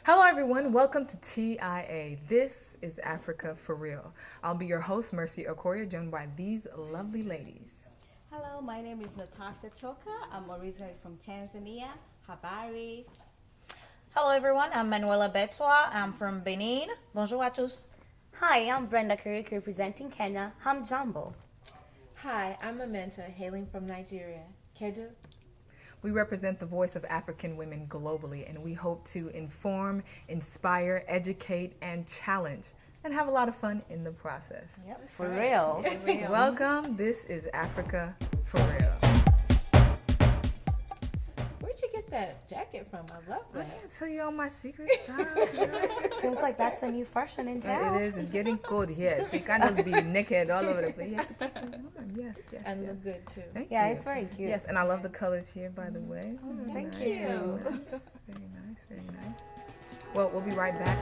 Hello, everyone. Welcome to TIA. This is Africa for Real. I'll be your host, Mercy Okoria, joined by these lovely ladies. Hello, my name is Natasha Choka. I'm originally from Tanzania. Habari. Hello everyone, I'm Manuela Betwa. I'm from Benin. Bonjour à tous. Hi, I'm Brenda Kirk representing Kenya. Hamjambo. Hi, I'm Amenta, hailing from Nigeria. Kedu. We represent the voice of African women globally, and we hope to inform, inspire, educate, and challenge, and have a lot of fun in the process. Yep, for real. Welcome. This is Africa for Real. Where'd you get that jacket from? I love I that. can't tell you all my secret styles. Seems like that's the new fashion in town. It is. It's getting cold here, so you can't just be naked all over the place. You have to keep it warm. Yes, yes. And yes. look good too. Thank Yeah, you. it's very cute. Yes, and I love the colors here, by the way. Thank Nice, you. Very nice. Very nice. Very nice. Well, we'll be right back.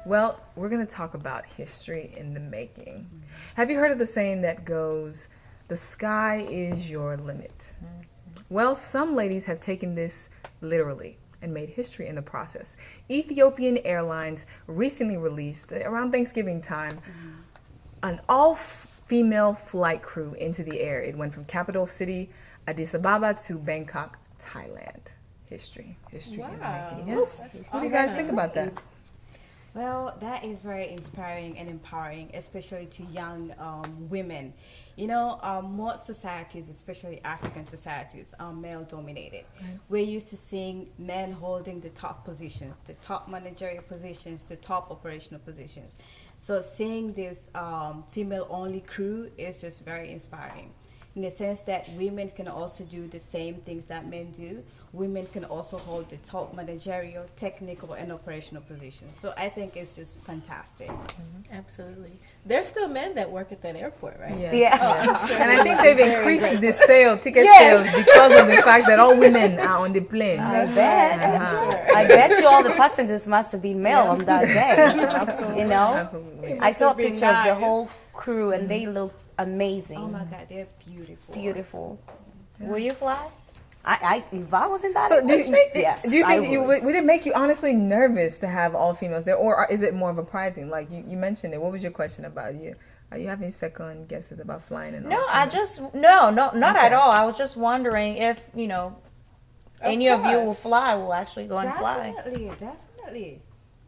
Well, we're going to talk about history in the making. Have you heard of the saying that goes, "The sky is your limit"? Well, some ladies have taken this literally and made history in the process. Ethiopian Airlines recently released, around Thanksgiving time, an all-female flight crew into the air. It went from capital city Addis Ababa to Bangkok, Thailand. History in the Wow. making. Yes. What do you guys think about that? Well, that is very inspiring and empowering, especially to young women. You know, most societies, especially African societies, are male dominated. Right. We're used to seeing men holding the top positions, the top managerial positions, the top operational positions. So seeing this female only crew is just very inspiring, in the sense that women can also do the same things that men do. Women can also hold the top managerial, technical, and operational positions. So I think it's just fantastic. Absolutely. There's still men that work at that airport, right? Yeah. And I think they've increased the ticket sales because of the fact that all women are on the plane. I bet. Uh-huh. I bet you all the passengers must have been male on that day. Absolutely. You know? Absolutely. I saw a Must have been picture of the nice. whole crew and they looked amazing. Oh my God, they're beautiful. Beautiful. Will you fly? If I was in that So do industry, you, yes, do you I think would it make you honestly nervous to have all females there, or is it more of a pride thing? Like you mentioned it. What was your question about? Are you having second guesses about flying and all? No, not Okay. at all. I was just wondering if any of you will course. fly. Will actually go and fly. Definitely.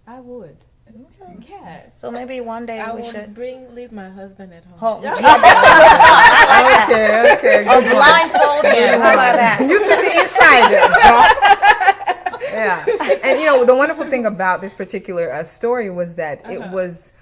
I would. Yes. So maybe one day I we would should. leave my husband at home. Oh, Okay. or blindfold him. How about that? You sit the inside. Yeah, and the wonderful thing about this particular story was that it was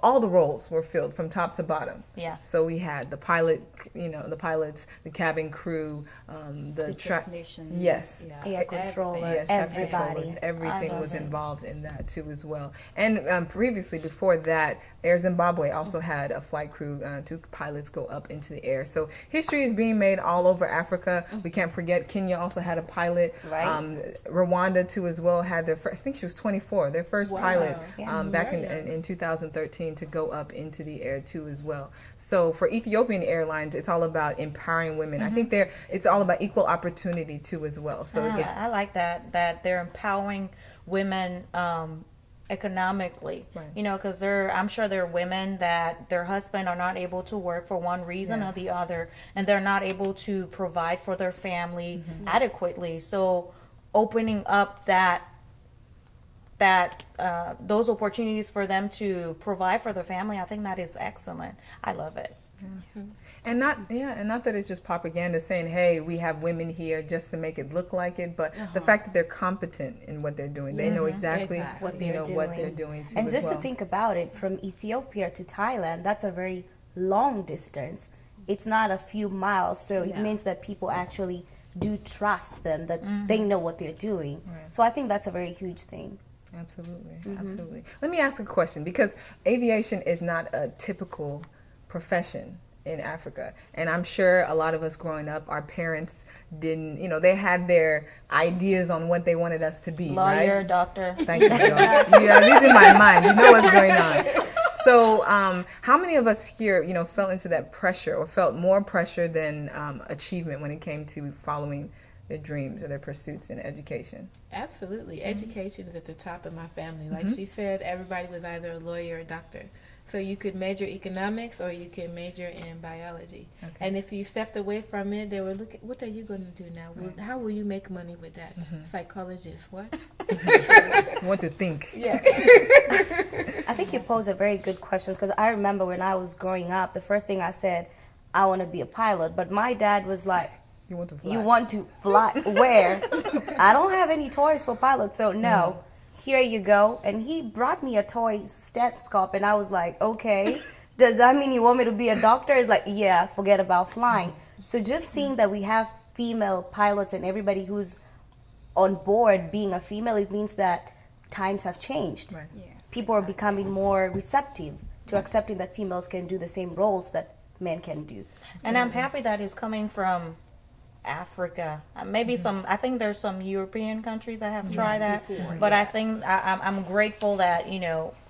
all the roles were filled from top to bottom. Yeah. So we had the pilot, the pilots, the cabin crew, the technicians. Yes. Yeah. air controller, Yes, traffic everybody. controllers, everything love was it. involved in that too as well. And previously, before that, Air Zimbabwe also had a flight crew, 2 pilots go up into the air. So history is being made all over Africa. We can't forget Kenya also had a pilot. Right. Rwanda too as well had their first. I think she was 24. Their first pilot Yeah. back in 2013 to go up into the air too as well. So for Ethiopian Airlines, it's all about empowering women. I think it's all about equal opportunity too as well. So it's, I like that they're empowering women economically. Right. Because I'm sure there are women that their husband are not able to work for one reason or Yes. the other, and they're not able to provide for their family adequately. So opening up those opportunities for them to provide for their family, I think that is excellent. I love it. and not that it's just propaganda saying, hey, we have women here just to make it look like it, but the fact that they're competent in what they're doing. They know exactly What they're what they're doing too And as just well. to think about it, from Ethiopia to Thailand, that's a very long distance. It's not a few miles, so it means that people actually do trust them, that they know what they're doing. Right. So I think that's a very huge thing. Absolutely, absolutely. Let me ask a question, because aviation is not a typical profession in Africa, and I'm sure a lot of us growing up, our parents didn't, they had their ideas on what they wanted us to be. Lawyer, right? doctor. Thank you, Joe. You read in my mind. You know what's going on. So, how many of us here, fell into that pressure or felt more pressure than achievement when it came to following their dreams or their pursuits in education? Absolutely. Education is at the top of my family. Like she said, everybody was either a lawyer or a doctor. So you could major economics or you could major in biology. Okay. And if you stepped away from it, they were looking, what are you going to do now? Right. How will you make money with that? Psychologist, what? What to think? Yeah. I think you pose a very good question, because I remember when I was growing up, the first thing I said, I want to be a pilot. But my dad was like, You want to fly? you want to fly? Where? I don't have any toys for pilots, so no. Here you go. And he brought me a toy stethoscope, and I was like, okay, does that mean you want me to be a doctor? It's like, yeah, forget about flying. So just seeing that we have female pilots and everybody who's on board being a female, it means that times have changed. Right. Yeah. People are becoming more receptive to accepting that females can do the same roles that men can do. And I'm happy that it's coming from Africa. Maybe I think there's some European countries that have tried that. But I think I'm grateful that,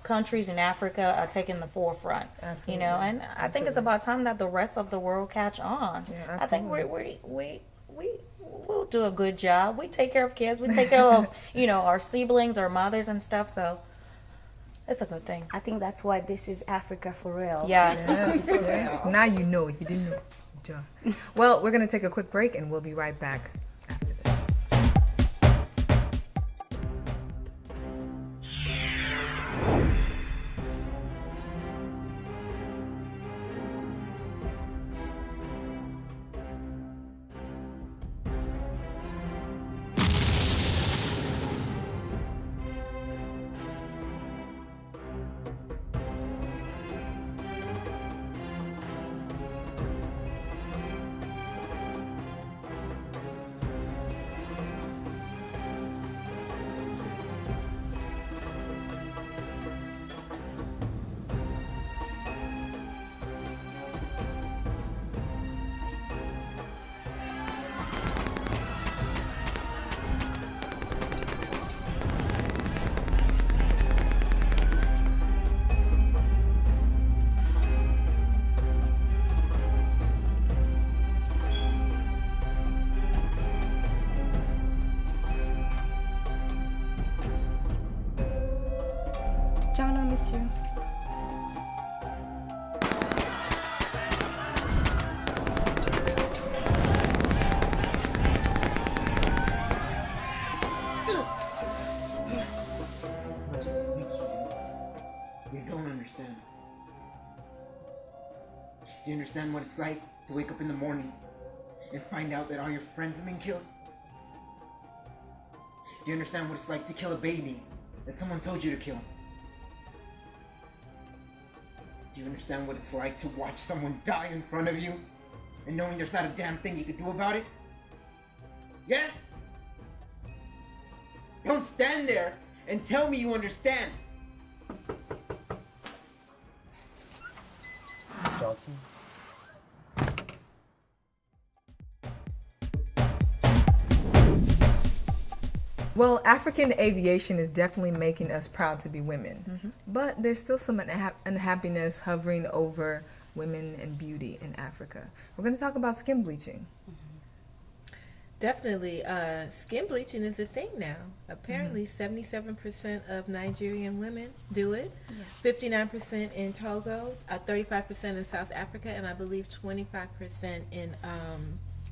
countries in Africa are taking the forefront. Absolutely. And I think it's about time that the rest of the world catch on. Yeah, I think absolutely. we'll do a good job. We take care of kids. We take care of, our siblings, our mothers and stuff. So it's a good thing. I think that's why this is Africa for real. Yes. Yes, yes. Now you know if you didn't know. John. Well, we're going to take a quick break and we'll be right back after this. John, I miss you. You don't understand. Do you understand what it's like to wake up in the morning and find out that all your friends have been killed? Do you understand what it's like to kill a baby that someone told you to kill? Do you understand what it's like to watch someone die in front of you and knowing there's not a damn thing you can do about it? Yes? Don't stand there and tell me you understand. Miss Johnson? Well, African aviation is definitely making us proud to be women, but there's still some unhappiness hovering over women and beauty in Africa. We're going to talk about skin bleaching. Definitely. Skin bleaching is a thing now. Apparently, 77% of Nigerian women do it, 59% in Togo, 35% in South Africa, and I believe 25% in,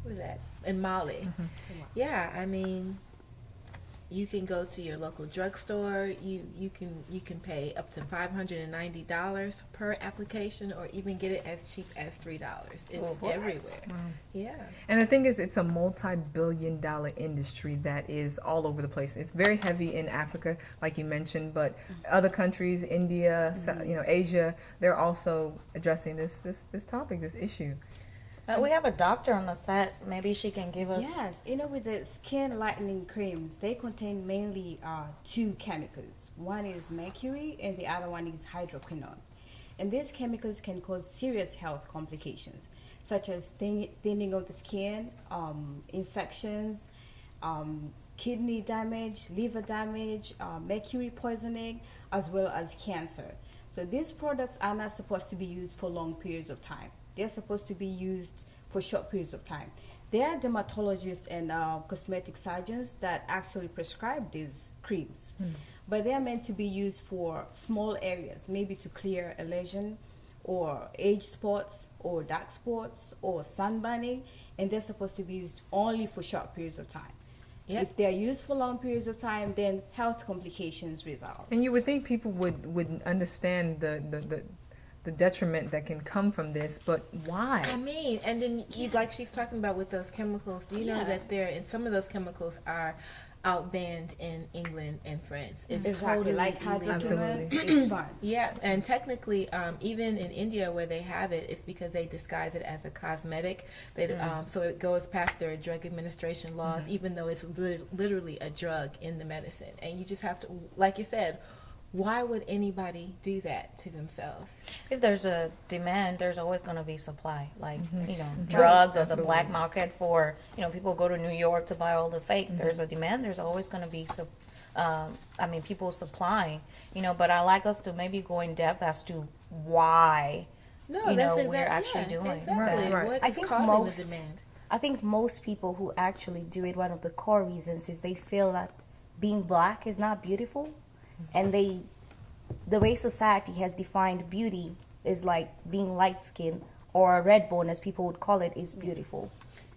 what is that, in Mali. Yeah, I mean, you can go to your local drugstore. You can pay up to $590 per application, or even get it as cheap as $3. It's everywhere. Wow. Yeah. And the thing is, it's a multi-billion-dollar industry that is all over the place. It's very heavy in Africa, like you mentioned, but other countries, India, Asia, they're also addressing this topic, this issue. We have a doctor on the set. Maybe she can give us. Yes, with the skin lightening creams, they contain mainly two chemicals. One is mercury, and the other one is hydroquinone. And these chemicals can cause serious health complications, such as thinning of the skin, infections, kidney damage, liver damage, mercury poisoning, as well as cancer. So these products are not supposed to be used for long periods of time. They're supposed to be used for short periods of time. There are dermatologists and cosmetic surgeons that actually prescribe these creams, but they are meant to be used for small areas, maybe to clear a lesion or age spots or dark spots or sunburning, and they're supposed to be used only for short periods of time. Yep. If they're used for long periods of time, then health complications result. And you would think people would understand the detriment that can come from this, but why? I mean, and then like she's talking about with those chemicals, do you know that some of those chemicals are outbanned in England and France? It's Exactly, totally like illegal. Absolutely. hydroquinone is banned. Yeah, and technically, even in India where they have it, it's because they disguise it as a cosmetic. So it goes past their drug administration laws, even though it's literally a drug in the medicine. And you just have to, like you said, why would anybody do that to themselves? If there's a demand, there's always going to be supply. Like, drugs or the black market for, people go to New York to buy all the fake. There's a demand, there's always going to be, people supplying, but I like us to maybe go in depth as to why, we're actually doing exactly. that. Right. What I is think causing the demand? I think most people who actually do it, one of the core reasons is they feel that being black is not beautiful. And the way society has defined beauty is like being light-skinned or a red bone, as people would call it, is beautiful.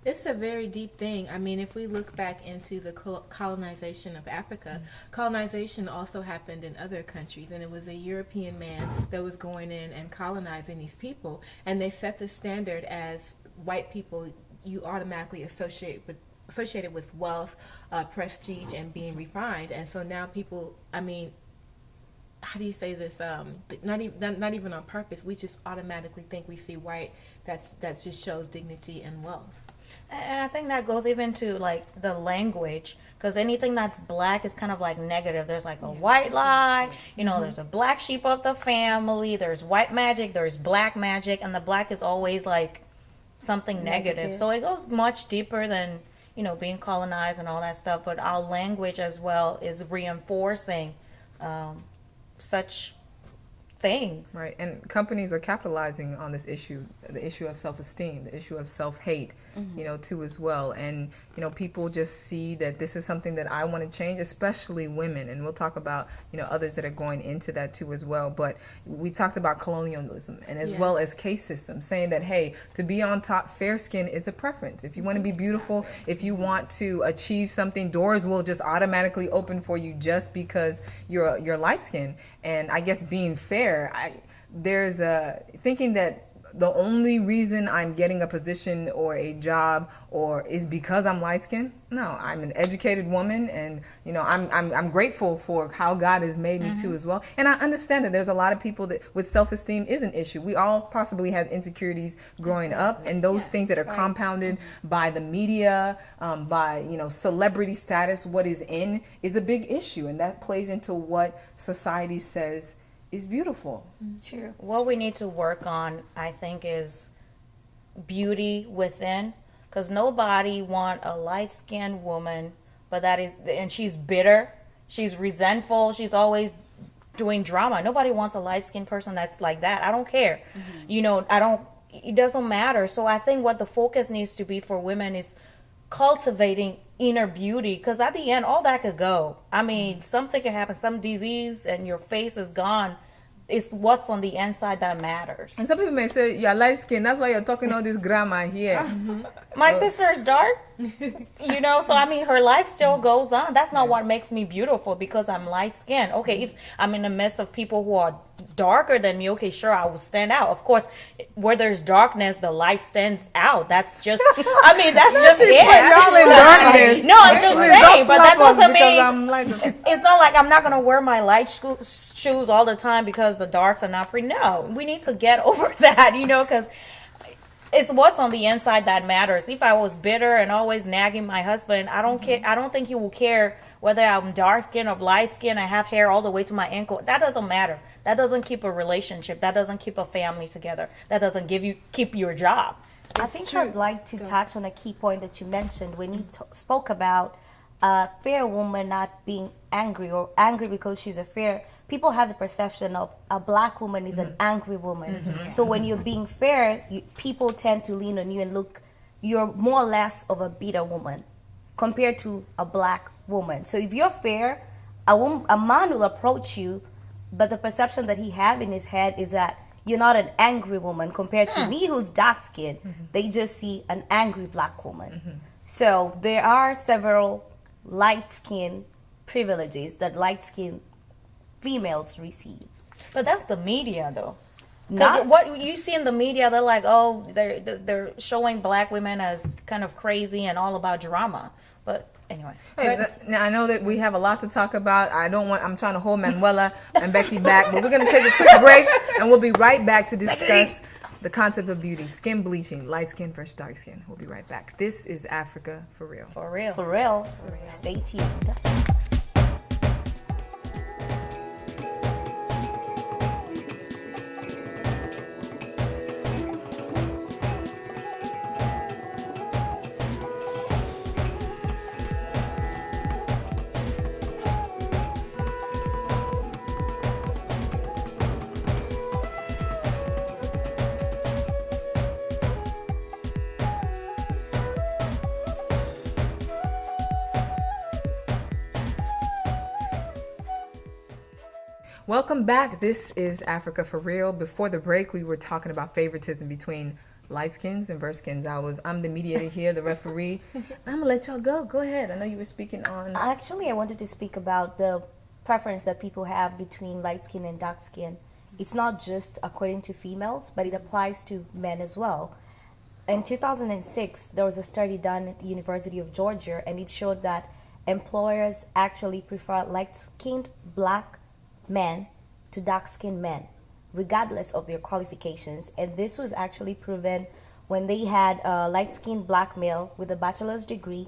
It's a very deep thing. I mean, if we look back into the colonization of Africa, colonization also happened in other countries, and it was a European man that was going in and colonizing these people, and they set the standard as white people you automatically associated with wealth, prestige, and being refined. And so now people, how do you say this? Not even on purpose. We just automatically think we see white. That just shows dignity and wealth. And I think that goes even to like the language, because anything that's black is kind of like negative. There's like a white lie, there's a black sheep of the family, there's white magic, there's black magic, and the black is always like something negative. So it goes much deeper than being colonized and all that stuff, but our language as well is reinforcing such things. Right, and companies are capitalizing on this issue, the issue of self-esteem, the issue of self-hate, too as well. And, people just see that this is something that I want to change, especially women. And we'll talk about, others that are going into that too as well. But we talked about colonialism and as well as caste systems, saying that, hey, to be on top, fair skin is the preference. If you want to be beautiful, if you want to achieve something, doors will just automatically open for you just because you're light skinned. And I guess being fair, there's a thinking that the only reason I'm getting a position or a job is because I'm light skinned. No, I'm an educated woman, and I'm grateful for how God has made me too as well. And I understand that there's a lot of people that with self-esteem is an issue. We all possibly have insecurities growing up, and those things that are compounded by the media, by celebrity status, what is in is a big issue, and that plays into what society says is beautiful. True. What we need to work on, I think, is beauty within, because nobody want a light-skinned woman, and she's bitter, she's resentful, she's always doing drama. Nobody wants a light-skinned person that's like that. I don't care. It doesn't matter. So I think what the focus needs to be for women is cultivating inner beauty, because at the end all that could go. Something could happen, some disease, and your face is gone. It's what's on the inside that matters. And some people may say you're light skinned, that's why you're talking all this grammar here. My sister is dark, so her life still goes on. That's not what makes me beautiful because I'm light skinned. Okay, if I'm in the midst of people who are darker than me, okay, sure, I will stand out. Of course, where there's darkness, the light stands out. That's just, that's just it. Y'all in darkness. No, I'm just saying, but that doesn't mean, it's not like I'm not going to wear my light shoes all the time because the darks are not pretty. No, we need to get over that, because it's what's on the inside that matters. If I was bitter and always nagging my husband, I don't care. I don't think he will care whether I'm dark skin or light skin. I have hair all the way to my ankle. That doesn't matter. That doesn't keep a relationship. That doesn't keep a family together. That doesn't keep your job. I think I'd like to touch on a key point that you mentioned when you spoke about a fair woman not being angry or angry because she's a fair. People have the perception of a black woman is an angry woman. So when you're being fair, people tend to lean on you and look, you're more or less of a bitter woman compared to a black woman. So if you're fair, a man will approach you, but the perception that he have in his head is that you're not an angry woman compared to me who's dark skinned. They just see an angry black woman. So there are several light skin privileges that light skin females receive. But that's the media, though. Not Because what you see in the media, they're like, oh, they're showing black women as kind of crazy and all about drama. But anyway. Hey, now I know that we have a lot to talk about. I'm trying to hold Manuela and Becky back, but we're going to take a quick break, and we'll be right back to discuss the concept of beauty, skin bleaching, light skin versus dark skin. We'll be right back. This is Africa for Real. For real. for real. Stay tuned. Welcome back. This is Africa for Real. Before the break, we were talking about favoritism between light skins and dark skins. I'm the mediator here, the referee. I'm gonna let y'all go. Go ahead. I know you were speaking on. Actually, I wanted to speak about the preference that people have between light skin and dark skin. It's not just according to females, but it applies to men as well. In 2006, there was a study done at the University of Georgia, and it showed that employers actually prefer light-skinned black men to dark-skinned men, regardless of their qualifications. And this was actually proven when they had a light-skinned black male with a bachelor's degree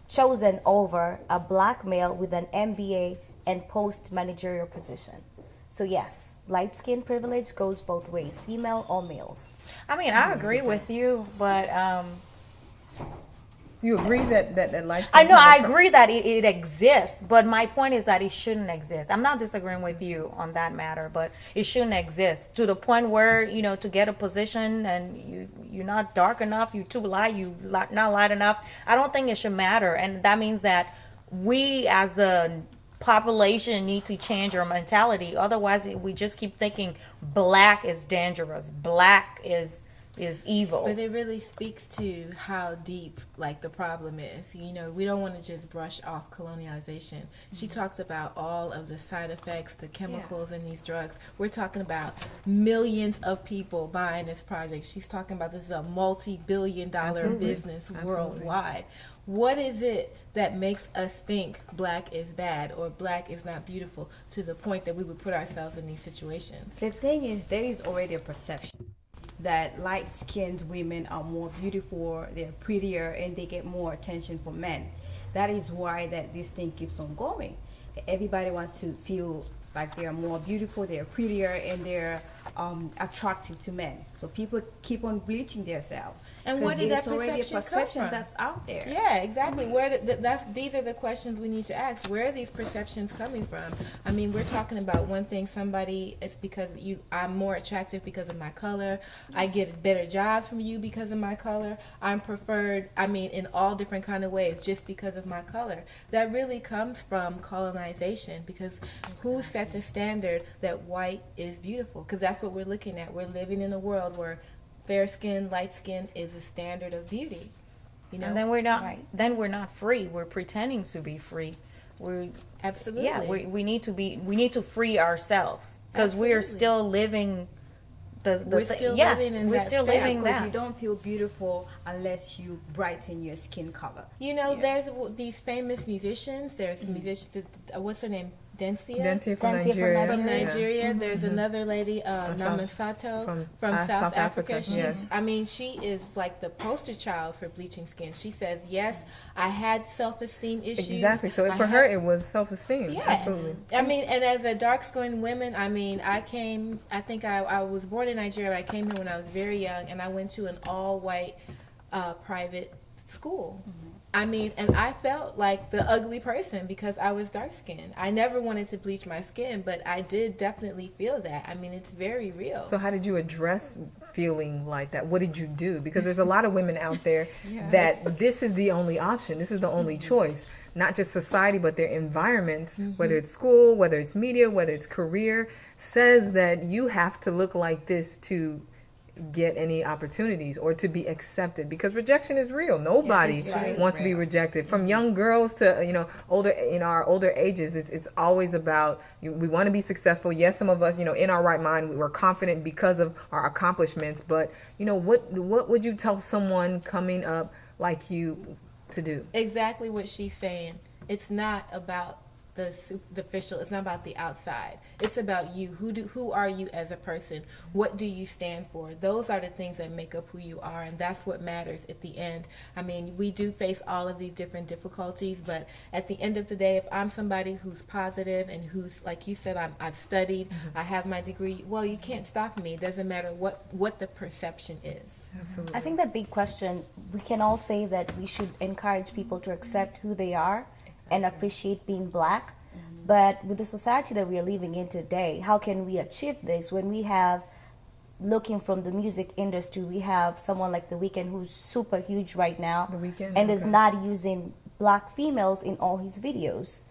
chosen over a black male with an MBA and post-managerial position. So yes, light skin privilege goes both ways, female or males. I mean, I agree with you, but You agree that light skin? I know I agree that it exists, but my point is that it shouldn't exist. I'm not disagreeing with you on that matter, but it shouldn't exist to the point where, you know, to get a position and you're not dark enough, you're too light, not light enough. I don't think it should matter, and that means that we as a population need to change our mentality. Otherwise, we just keep thinking black is dangerous, black is evil. But it really speaks to how deep, like, the problem is. You know, we don't want to just brush off colonialization. She talks about all of the side effects, the chemicals in these drugs. We're talking about millions of people buying this project. She's talking about this is a multi-billion-dollar business worldwide. What is it that makes us think black is bad or black is not beautiful to the point that we would put ourselves in these situations? The thing is, there is already a perception that light-skinned women are more beautiful, they're prettier, and they get more attention from men. That is why that this thing keeps on going. Everybody wants to feel like they're more beautiful, they're prettier, and they're attractive to men. So people keep on bleaching themselves. And where did that there's already a perception come perception from? that's out there. Yeah, exactly. These are the questions we need to ask. Where are these perceptions coming from? I mean, we're talking about one thing. Somebody, it's because I'm more attractive because of my color. I get better jobs from you because of my color. I'm preferred. I mean, in all different kind of ways, just because of my color. That really comes from colonization. Because who set the standard that white is beautiful? Because that's what we're looking at. We're living in a world where fair skin, light skin is a standard of beauty. You know? And then we're not free. We're pretending to be free. Absolutely. Yeah, we need to free ourselves because we are still living We're still living in we're that still state. living Because that. you don't feel beautiful unless you brighten your skin color. You know, there's these famous musicians. There's musicians. What's her name? Dentia from Dentia from Nigeria. from Nigeria. Nigeria. There's another lady, South- Namasato, from, from South Africa, Africa. yes. I mean, she is like the poster child for bleaching skin. She says, yes, I had self-esteem issues. Exactly. So I for had- her, it was self-esteem. Yeah. Absolutely. I mean, and as a dark-skinned woman, I mean, I think I was born in Nigeria, but I came here when I was very young, and I went to an all-white private school. I mean, and I felt like the ugly person because I was dark-skinned. I never wanted to bleach my skin, but I did definitely feel that. I mean, it's very real. So how did you address feeling like that? What did you do? Because there's a lot of women out there that this is the only option. This is the only choice. Not just society, but their environment, whether it's school, whether it's media, whether it's career, says that you have to look like this to get any opportunities or to be accepted, because rejection is real. Nobody wants to be rejected. From young girls to older, in our older ages, it's always about we want to be successful. Yes, some of us, in our right mind, we're confident because of our accomplishments. But what would you tell someone coming up like you to do? Exactly what she's saying. It's not about the superficial. It's not about the outside. It's about you. Who are you as a person? What do you stand for? Those are the things that make up who you are, and that's what matters at the end. I mean, we do face all of these different difficulties, but at the end of the day, if I'm somebody who's positive and who's, like you said, I've studied, I have my degree, well, you can't stop me. It doesn't matter what the perception is. Absolutely. I think that big question, we can all say that we should encourage people to accept who they are and appreciate being black. But with the society that we are living in today, how can we achieve this when we have, looking from the music industry, we have someone like The Weeknd who's super huge right now, The Weeknd, and is okay. not using black females in all his videos.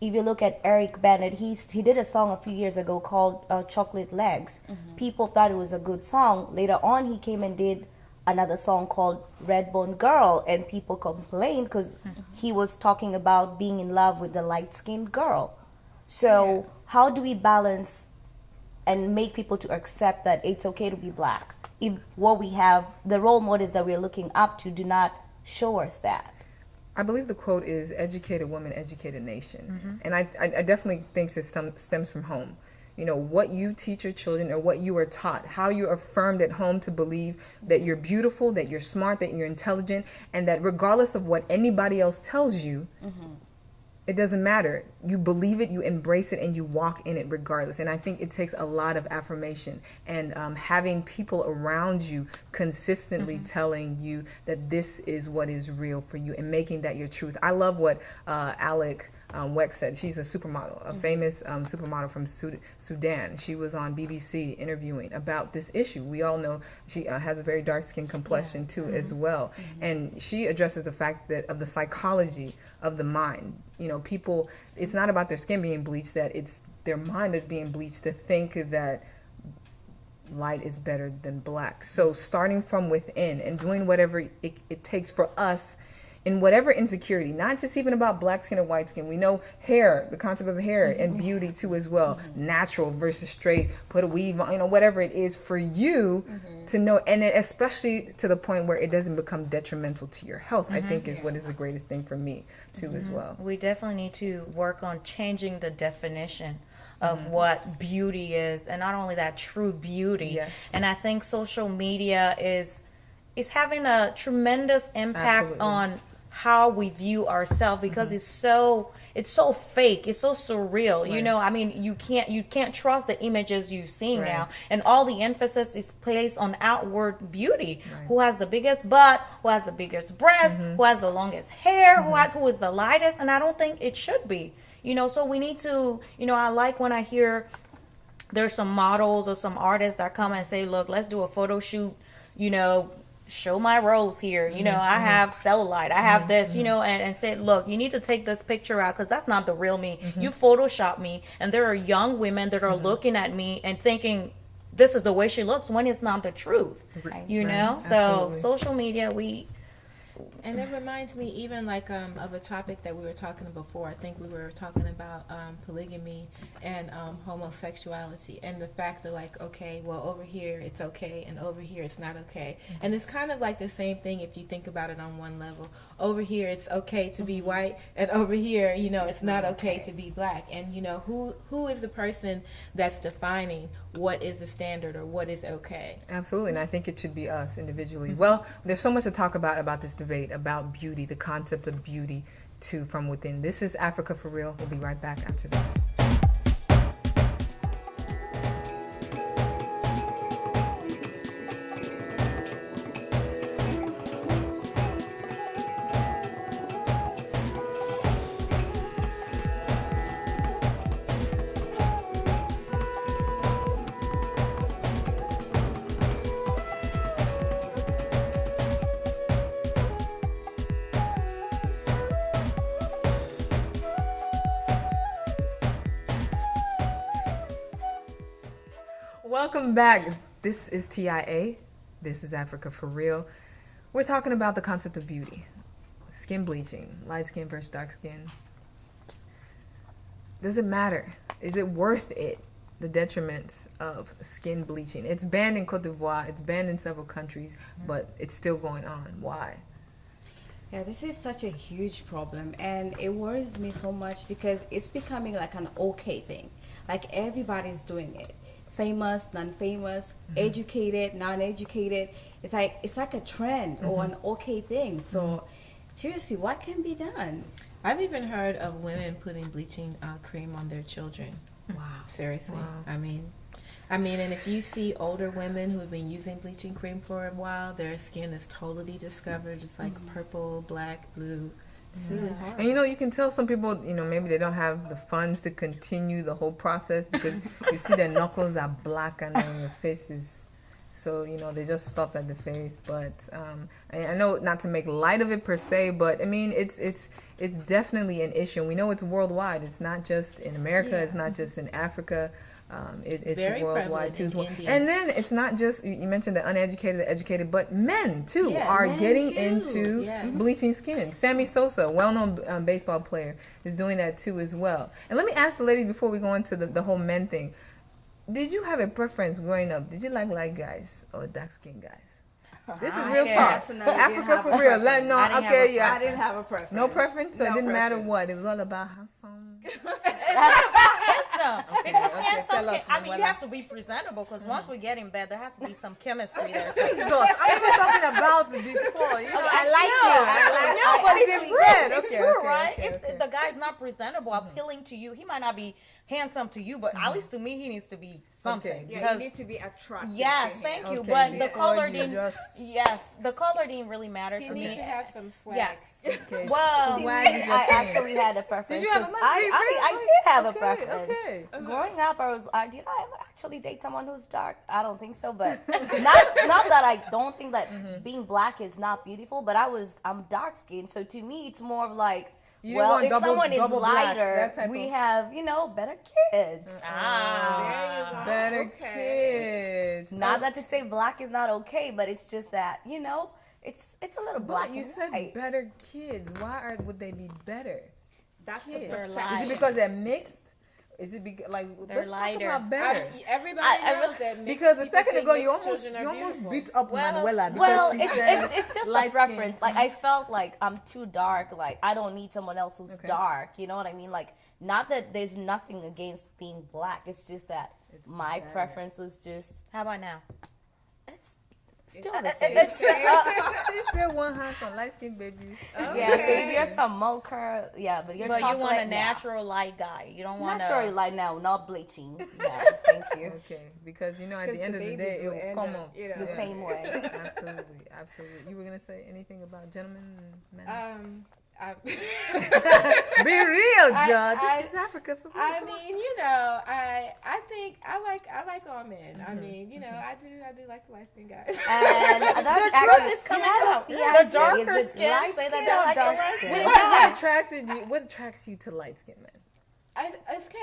If you look at Eric Bennett, he did a song a few years ago called Chocolate Legs. People thought it was a good song. Later on, he came and did another song called Redbone Girl, and people complained because he was talking about being in love with the light-skinned girl. So how do we balance and make people to accept that it's okay to be black if what we have, the role models that we're looking up to, do not show us that? I believe the quote is "Educated woman, educated nation," and I definitely think it stems from home. What you teach your children or what you are taught, how you're affirmed at home to believe that you're beautiful, that you're smart, that you're intelligent, and that regardless of what anybody else tells you, it doesn't matter. You believe it, you embrace it, and you walk in it regardless. And I think it takes a lot of affirmation and having people around you consistently telling you that this is what is real for you and making that your truth. I love what Alec Weck said. She's a supermodel, a famous supermodel from Sudan. She was on BBC interviewing about this issue. We all know she has a very dark skin complexion too as well. And she addresses the fact that of the psychology of the mind. People, it's not about their skin being bleached, that it's their mind that's being bleached to think that light is better than black. So starting from within and doing whatever it takes for us in whatever insecurity, not just even about black skin or white skin. We know hair, the concept of hair and beauty too as well, natural versus straight, put a weave on, whatever it is for you to know, and then especially to the point where it doesn't become detrimental to your health, I think is what is the greatest thing for me too as well. We definitely need to work on changing the definition of what beauty is, and not only that, true beauty. Yes. And I think social media is having a tremendous impact Absolutely. on how we view ourselves, because it's so fake, it's so surreal. Right. I mean, you can't trust the images you're seeing Right. now, and all the emphasis is placed on outward beauty. Right. Who has the biggest butt, who has the biggest breasts, who has the longest hair, who is the lightest, and I don't think it should be. So we need to, I like when I hear there's some models or some artists that come and say, look, let's do a photo shoot, show my rose here, I have cellulite, I have this, and say, look, you need to take this picture out because that's not the real me. You Photoshop me, and there are young women that are looking at me and thinking this is the way she looks when it's not the truth, So Absolutely. social media, we And it reminds me even like of a topic that we were talking before. I think we were talking about polygamy and homosexuality, and the fact of like, okay, well, over here it's okay and over here it's not okay. And it's kind of like the same thing if you think about it on one level. Over here it's okay to be white, and over here, you know, it's not okay to be black. And you know, who is the person that's defining what is the standard or what is okay? Absolutely, and I think it should be us individually. Well, there's so much to talk about this debate about beauty, the concept of beauty too from within. This is Africa for Real. We'll be right back after this. Welcome back. This is TIA. This is Africa for Real. We're talking about the concept of beauty. Skin bleaching, light skin versus dark skin. Does it matter? Is it worth it? The detriments of skin bleaching. It's banned in Cote d'Ivoire. It's banned in several countries, but it's still going on. Why? Yeah, this is such a huge problem, and it worries me so much because it's becoming like an okay thing. Like everybody's doing it. Famous, non-famous, educated, non-educated. It's like a trend or an okay thing. So seriously, what can be done? I've even heard of women putting bleaching cream on their children. Wow. Seriously. Wow. I mean, and if you see older women who have been using bleaching cream for a while, their skin is totally discolored. It's like purple, black, blue. It's really hard. And you know, you can tell some people, you know, maybe they don't have the funds to continue the whole process because you see their knuckles are black and then your face is, so, you know, they just stopped at the face. But I know not to make light of it per se, but I mean, it's definitely an issue. And we know it's worldwide. It's not just in America. It's not just in Africa. It's Very worldwide prevalent too. in As well. India. And then it's not just, you mentioned the uneducated, the educated, but men too Yeah, are men getting too. into Yeah. bleaching skin. Sammy Sosa, well-known baseball player, is doing that too as well. And let me ask the lady before we go into the whole men thing. Did you have a preference growing up? Did you like light guys or dark-skinned guys? This is real talk. Africa for real. Let no. Okay, yeah. I didn't have a preference. No preference, so it No didn't matter preference. what. It was all about handsome. Handsome. Because okay, handsome, tell us, I mean, you Manuela. have to be presentable because once we get in bed, there has to be some chemistry there. Jesus, I'm even talking about before. You know, I like you. No, but it's it's true. red. It's Okay, true, okay, right? okay, If okay. the guy's not presentable, appealing to you, he might not be handsome to you, but at least to me, he needs to be something. Okay. Yeah, Because you need to be attracted. yes, to him. thank you. Okay, But the before color you didn't. just- Yes, the color didn't really matter You to need me. to have some swag. Yes. Okay, Well, swag is your I thing. actually had a preference. Did you have a 'cause must I be did have a okay, preference. okay. Growing up, did I ever actually date someone who's dark? I don't think so, but not that I don't think that being black is not beautiful, but I'm dark skinned, so to me it's more of like, You didn't well, want if someone is double black, lighter, that type we of- have, better kids. ah. Better kids. Not that to say black is not okay, but it's just that, it's a little black. But you and said white. better kids. Why would they be better? That's the Kids. They're perception. Is it because they're mixed? Is it because They're let's lighter. talk about better? Everybody I knows that. mixed Because a people second think ago you mixed almost children are beautiful. beat up Well, Manuela because Well, she said it's just a light preference. skin. Like I felt like I'm too dark. Like I don't need someone else who's Okay. dark. You know what I mean? Like not that there's nothing against being black. It's just that my preference was just How about now? it's still the same. She still want her some light skinned babies. Yeah, so if you're some mocha, but you're But you chocolate want a now. natural light guy. You don't want Naturally a. light now, not bleaching. Yeah, thank you. Okay, because you know at Because the end the of the babies day it will will end come up, up. you know. The same way. Absolutely, absolutely. You were gonna say anything about gentlemen and men? Be real, John. This is Africa for people. I mean, I think I like all men. I mean, I do like the light skinned guys. And that's truth actually is coming you have a out. fiancé. The darker Is it skin light say that skin they or like the dark light skin? skin. What attracts you to light skinned men?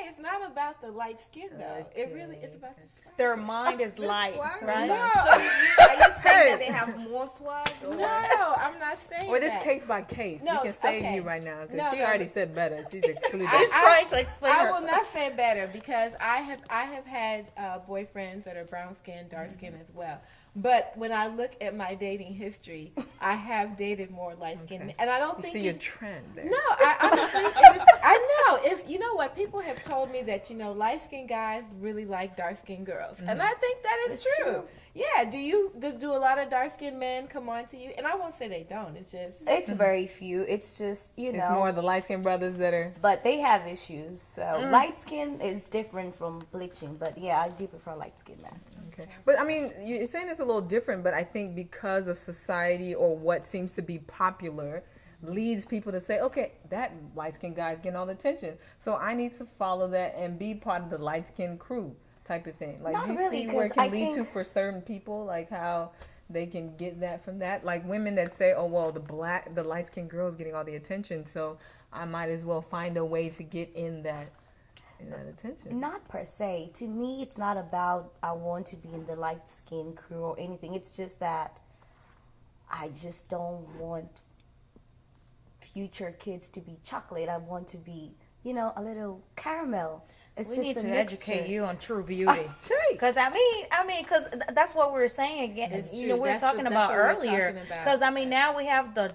It's not about the light skin though. It really is about the swag. Their mind is light, right? No, Are you saying that they have more swag? no, I'm not not saying Or this that. case by case. No, we can save okay. you right now because No, she no, already but- said better. She's excluded. She's trying to explain I herself. will not say better because I have had boyfriends that are brown skinned, dark skinned as well. But when I look at my dating history, I have dated more light skinned men, and I don't You think see a it- trend there. No, I honestly, it is, I know. If you know what, people have told me that light skinned guys really like dark skinned girls, and I think that is It's true. true. Yeah. Do a lot of dark skinned men come on to you? And I won't say they don't. It's just It's very few. It's just, you know. It's more the light skinned brothers that are. But they have issues. So light skin is different from bleaching. But yeah, I do prefer light skin man. Okay. But I mean, you're saying it's a little different, but I think because of society or what seems to be popular leads people to say, okay, that light skinned guy's getting all the attention. So I need to follow that and be part of the light skinned crew type of thing. Like, Not do you really, see where it 'cause can I lead to think- for certain people, like how they can get that from that? Like women that say, oh, well, the light skinned girl's getting all the attention, so I might as well find a way to get in that attention. Not per se. To me, it's not about I want to be in the light skin crew or anything. It's just that I just don't want future kids to be chocolate. I want to be, a little caramel. It's We just need a to mixture. educate you on true beauty. Shay. Because because that's what we were saying again. It's We true. were That's talking the- about that's what we're earlier. talking about. Because now we have the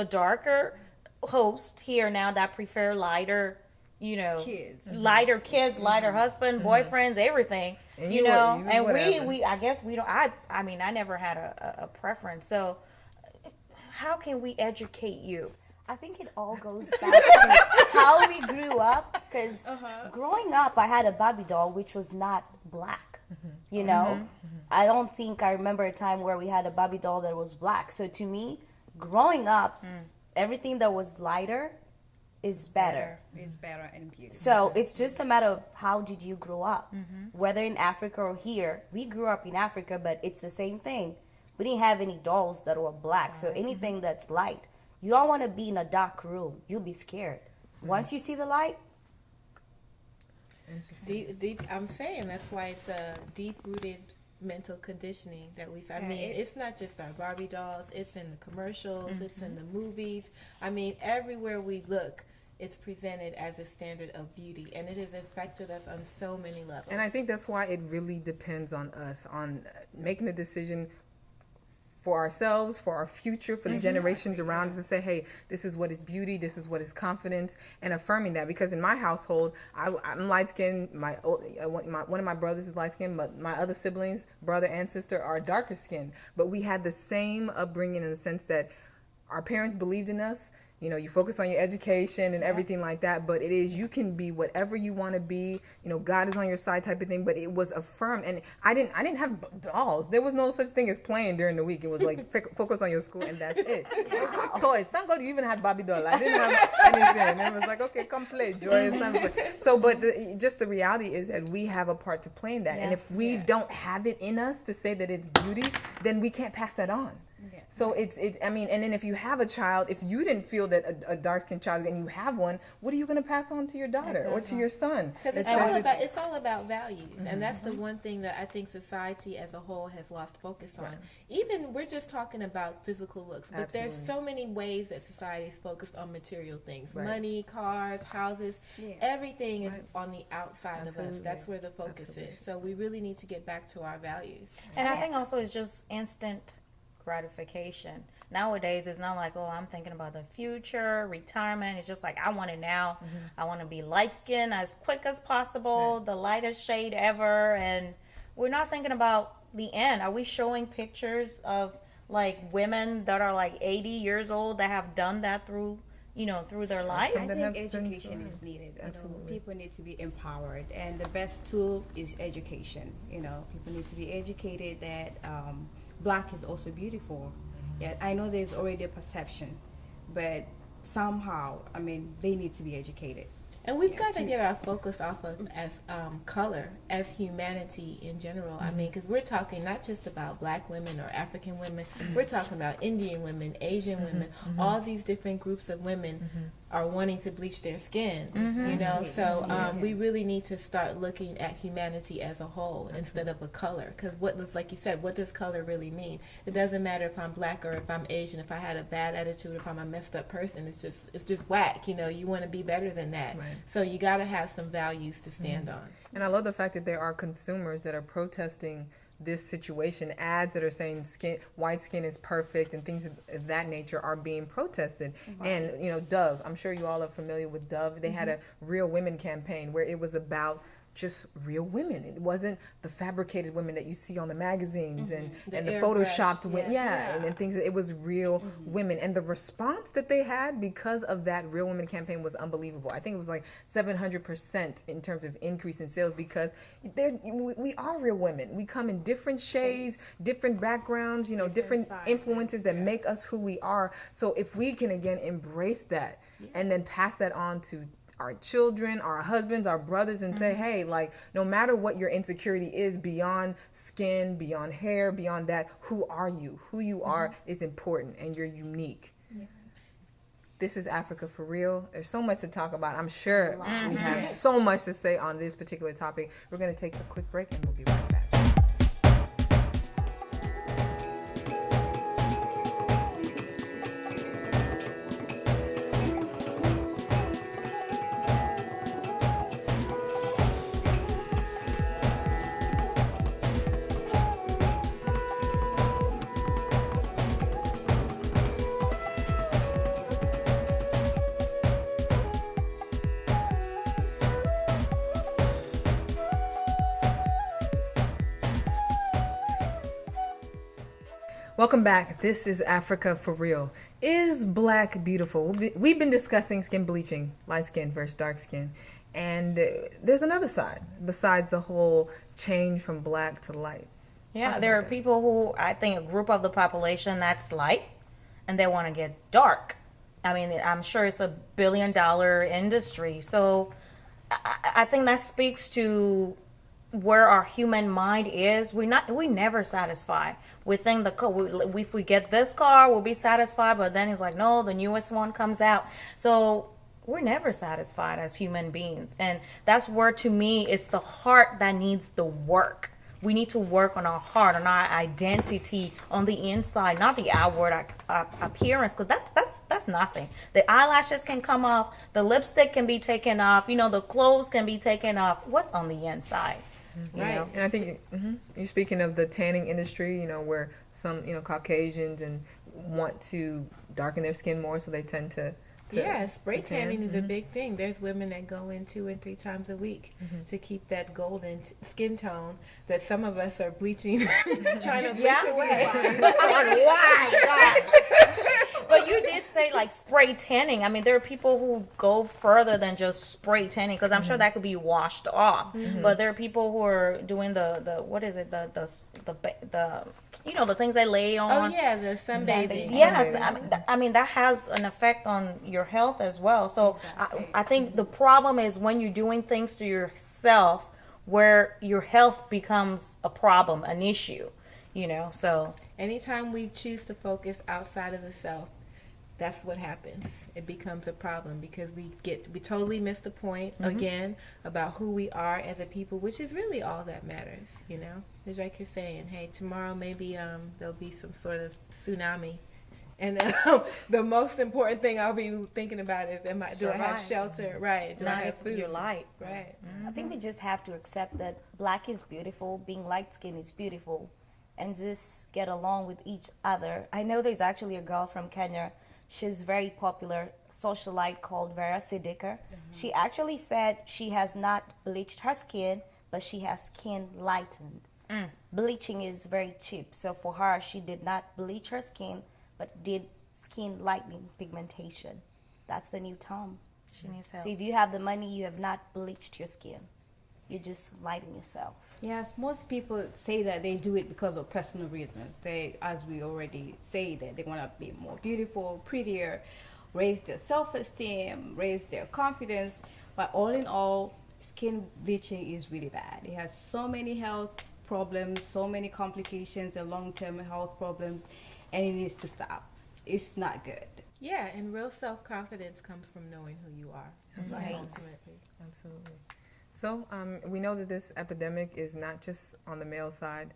darker host here now that prefer lighter, Kids. lighter kids, lighter husband, boyfriends, everything. And you you know, were- and whatever. we I guess we don't. I never had a preference. So how can we educate you? I think it all goes back to how we grew up. Because growing up, I had a Barbie doll which was not black. You know, I don't think I remember a time where we had a Barbie doll that was black. So to me, growing up, everything that was lighter is better. It's better and beautiful. So it's just a matter of how did you grow up, whether in Africa or here. We grew up in Africa, but it's the same thing. We didn't have any dolls that were black, so anything that's light. You don't want to be in a dark room. You'll be scared. Once you see the light, deep. I'm saying that's why it's a deep-rooted mental conditioning that we. I mean, it's not just our Barbie dolls. It's in the commercials. It's in the movies. I mean, everywhere we look, it's presented as a standard of beauty, and it has affected us on so many levels. And I think that's why it really depends on us, on making a decision for ourselves, for our future, for the generations around us, to say, hey, this is what is beauty, this is what is confidence, and affirming that. Because in my household, I'm light skinned. One of my brothers is light skinned, but my other siblings, brother and sister, are darker skinned. But we had the same upbringing in the sense that our parents believed in us. You focus on your education and everything like that, but you can be whatever you want to be. God is on your side type of thing, but it was affirmed. And I didn't have dolls. There was no such thing as playing during the week. It was like focus on your school and that's it. Toys. Thank God you even had Barbie doll. I didn't have anything. It was like, okay, come play. Joyous time. So, but just the reality is that we have a part to play in that. And if we don't have it in us to say that it's beauty, then we can't pass that on. So and then if you have a child, if you didn't feel that a dark-skinned child and you have one, what are you going to pass on to your daughter or to your son? Because it's all about values, and that's the one thing that I think society as a whole has lost focus on. Even we're just talking about physical looks, but there's so many ways that society is focused on material things: money, cars, houses. Everything is on the outside of us. That's where the focus is. So we really need to get back to our values. And I think also it's just instant gratification. Nowadays, it's not like, oh, I'm thinking about the future, retirement. It's just like, I want it now. I want to be light skinned as quick as possible, the lightest shade ever. And we're not thinking about the end. Are we showing pictures of like women that are like 80 years old that have done that through their life? I that think have education sense, is needed. Absolutely. People need to be empowered, and the best tool is education. People need to be educated that black is also beautiful. Yeah, I know there's already a perception, but somehow, they need to be educated. And we've got to get our focus off of as color, as humanity in general. I mean, because we're talking not just about black women or African women. We're talking about Indian women, Asian women. All these different groups of women are wanting to bleach their skin. You know, so we really need to start looking at humanity as a whole instead of a color. Because like you said, what does color really mean? It doesn't matter if I'm black or if I'm Asian. If I had a bad attitude, if I'm a messed up person, it's just whack. You know, you want to be better than that. Right. So you got to have some values to stand on. And I love the fact that there are consumers that are protesting this situation. Ads that are saying white skin is perfect and things of that nature are being protested. And, you know, Dove, I'm sure you all are familiar with Dove. They had a Real Women campaign where it was about just real women. It wasn't the fabricated women that you see on the magazines and the photoshopped women. And things. It was real women. And the response that they had because of that Real Women campaign was unbelievable. I think it was like 700% in terms of increase in sales because we are real women. We come in different shades, different backgrounds, you know, different influences that make us who we are. So if we can again embrace that and then pass that on to our children, our husbands, our brothers, and say, hey, like, no matter what your insecurity is beyond skin, beyond hair, beyond that, who are you? Who you are is important and you're unique. This is Africa for Real. There's so much to talk about. I'm sure we have so much to say on this particular topic. We're going to take a quick break and we'll be right back. Welcome back. This is Africa for Real. Is black beautiful? We've been discussing skin bleaching, light skin versus dark skin. And there's another side besides the whole change from black to light. Yeah, there are people who, I think, a group of the population that's light and they want to get dark. I mean, I'm sure it's $1 billion industry. So I think that speaks to where our human mind is. We never satisfy. We think if we get this car, we'll be satisfied, but then it's like, no, the newest one comes out. So we're never satisfied as human beings. And that's where, to me, it's the heart that needs the work. We need to work on our heart, on our identity on the inside, not the outward appearance, because that's nothing. The eyelashes can come off, the lipstick can be taken off, you know, the clothes can be taken off. What's on the inside? Right. Know? And I think you're speaking of the tanning industry, you know, where some, you know, Caucasians want to darken their skin more, so they tend to spray tanning is a big thing. There's women that go in 2 and 3 times a week to keep that golden skin tone that some of us are bleaching, trying to bleach away. But you did say like spray tanning. I mean, there are people who go further than just spray tanning, because I'm sure that could be washed off. But there are people who are doing the what is it, the you know, the things they lay on. Oh yeah, the sunbathing. Yes, I mean that has an effect on your health as well. So I think the problem is when you're doing things to yourself where your health becomes a problem, an issue, you know. So anytime we choose to focus outside of the self, that's what happens. It becomes a problem because we totally miss the point again about who we are as a people, which is really all that matters, you know. It's like you're saying, hey, tomorrow maybe there'll be some sort of tsunami, and the most important thing I'll be thinking about is, do I have shelter? Right. Do I have food? You're light. Right. I think we just have to accept that black is beautiful, being light skinned is beautiful, and just get along with each other. I know there's actually a girl from Kenya. She's very popular socialite called Vera Siddiqua. She actually said she has not bleached her skin, but she has skin lightened. Bleaching is very cheap. So for her, she did not bleach her skin, but did skin lightening pigmentation. That's the new term. She needs help. So if you have the money, you have not bleached your skin. You just lighten yourself. Yes, most people say that they do it because of personal reasons. They, as we already say, that they want to be more beautiful, prettier, raise their self-esteem, raise their confidence. But all in all, skin bleaching is really bad. It has so many health problems, so many complications and long-term health problems, and it needs to stop. It's not good. Yeah, and real self-confidence comes from knowing who you are. Right. Ultimately. Absolutely. So we know that this epidemic is not just on the male side,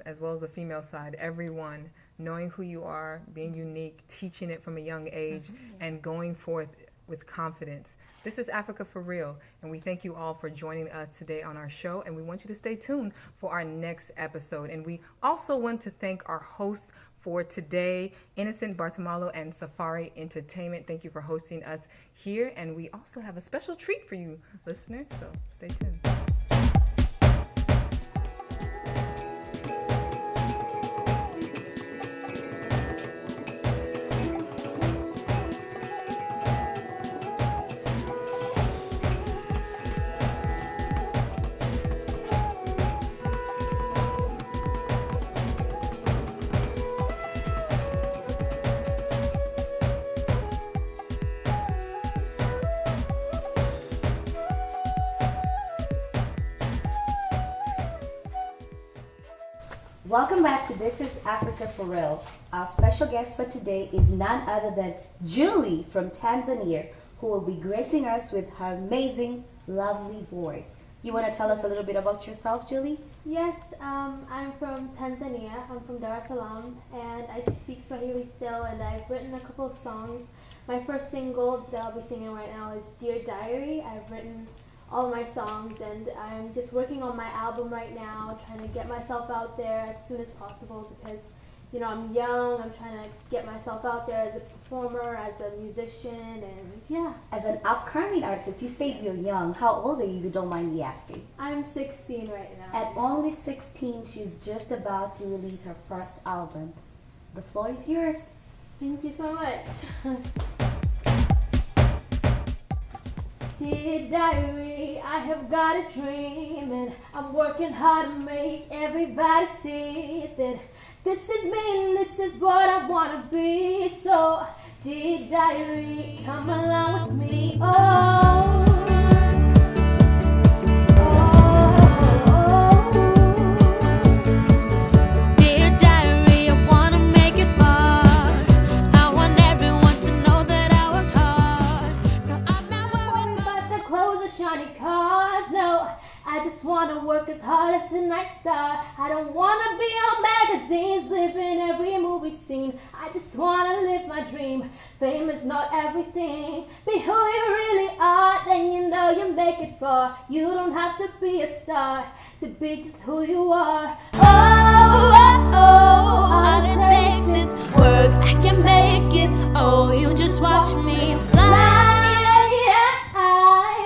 as well as the female side. Everyone knowing who you are, being unique, teaching it from a young age, and going forth with confidence. This is Africa for Real, and we thank you all for joining us today on our show, and we want you to stay tuned for our next episode. And we also want to thank our hosts for today, Innocent Bartomalo and Safari Entertainment. Thank you for hosting us here, and we also have a special treat for you, listeners, so stay tuned. Welcome back to This is Africa for Real. Our special guest for today is none other than Julie from Tanzania, who will be gracing us with her amazing, lovely voice. You want to tell us a little bit about yourself, Julie? Yes, I'm from Tanzania. I'm from Dar es Salaam, and I speak Swahili still, and I've written a couple of songs. My first single that I'll be singing right now is Dear Diary. I've written all my songs, and I'm just working on my album right now, trying to get myself out there as soon as possible because, you know, I'm young. I'm trying to get myself out there as a performer, as a musician, and yeah. As an upcoming artist, you say you're young. How old are you, if you don't mind me asking? I'm 16 right now. At only 16, she's just about to release her first album. The floor is yours. Thank you so much. Dear diary, I have got a dream, and I'm working hard to make everybody see that this is me and this is what I want to be. So, dear diary, come along with me. Oh. I just wanna work as hard as a night star. I don't wanna be on magazines, live in every movie scene. I just wanna live my dream. Fame is not everything. Be who you really are, then you know you make it far. You don't have to be a star to be just who you are. Oh, oh, oh, all it takes is work. I can make it. Oh, you just watch me fly.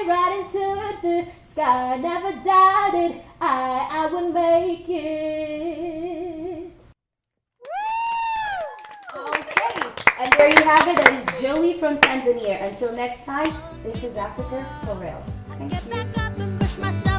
Right into the sky. I never doubted I would make it. Okay, and there you have it. That is Jolie from Tanzania. Until next time, this is Africa for Real. Thank you.